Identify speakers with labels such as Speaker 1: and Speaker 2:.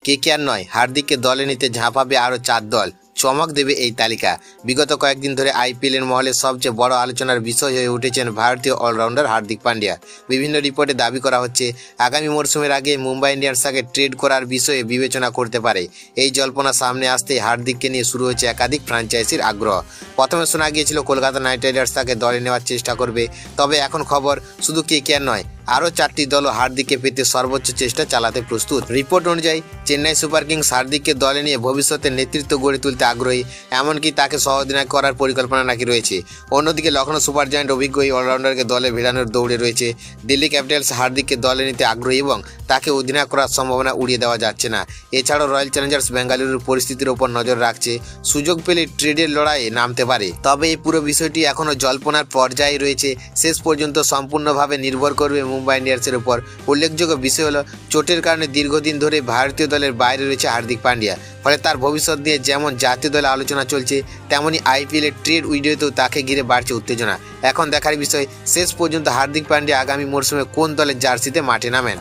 Speaker 1: KKR নয়, হার্দিককে দলে নিতে ঝাঁপাবে আরও 4 দল। চমক দেবে এই তালিকা। বিগত কয়েকদিন ধরে আইপিএলের মহলে সবচেয়ে বড় আলোচনার বিষয় হয়ে উঠেছেন ভারতীয় অলরাউন্ডার হার্দিক পান্ডিয়া। বিভিন্ন রিপোর্টে দাবি করা হচ্ছে আগামী মরশুমের আগে মুম্বাই ইন্ডিয়ান্স তাকে ট্রেড করার বিষয়ে বিবেচনা করতে পারে। এই জল্পনা সামনে আসতেই হার্দিককে নিয়ে শুরু হয়েছে একাধিক ফ্র্যাঞ্চাইজির আগ্রহ। প্রথমে শোনা গিয়েছিল কলকাতা নাইট রাইডার্স তাকে দলে নেওয়ার চেষ্টা করবে, তবে এখন খবর শুধু কেকেআর নয়, আরও 4টি দলও হার্দিককে পেতে সর্বোচ্চ চেষ্টা চালাতে প্রস্তুত। রিপোর্ট অনুযায়ী চেন্নাই সুপার কিংস হার্দিককে দলে নিয়ে ভবিষ্যতে নেতৃত্ব গড়ে তুলতে আগ্রহী, এমনকি তাকে সহ অধিনায়ক করার পরিকল্পনা নাকি রয়েছে। অন্যদিকে লখনৌ সুপার জায়ান্ট অভিজ্ঞ এই অলরাউন্ডারকে দলে ভেড়ানোর দৌড়ে রয়েছে। দিল্লি ক্যাপিটালস হার্দিককে দলে নিতে আগ্রহী এবং তাকে অধিনায়ক করার সম্ভাবনা উড়িয়ে দেওয়া যাচ্ছে না। এছাড়াও রয়্যাল চ্যালেঞ্জার্স বেঙ্গালুরুর পরিস্থিতির ওপর নজর রাখছে, সুযোগ পেলে ট্রেডের লড়াইয়ে নামতে পারে। তবে এই পুরো বিষয়টি এখনও জল্পনার পর্যায়ে রয়েছে, শেষ পর্যন্ত সম্পূর্ণভাবে নির্ভর করবে মুম্বাই ইন্ডিয়ান্সের উপর। উল্লেখযোগ্য বিষয় হলো চোটের কারণে দীর্ঘদিন ধরে ভারতীয় দলের বাইরে রয়েছে হার্দিক পান্ডিয়া, ফলে তার ভবিষ্যৎ নিয়ে যেমন জাতীয় দলে আলোচনা চলছে, তেমনই আইপিএলের ট্রেড উইন্ডোতেও তাকে ঘিরে বাড়ছে উত্তেজনা। এখন দেখার বিষয় শেষ পর্যন্ত হার্দিক পান্ডিয়া আগামী মরশুমে কোন দলের জার্সিতে মাঠে নামেন।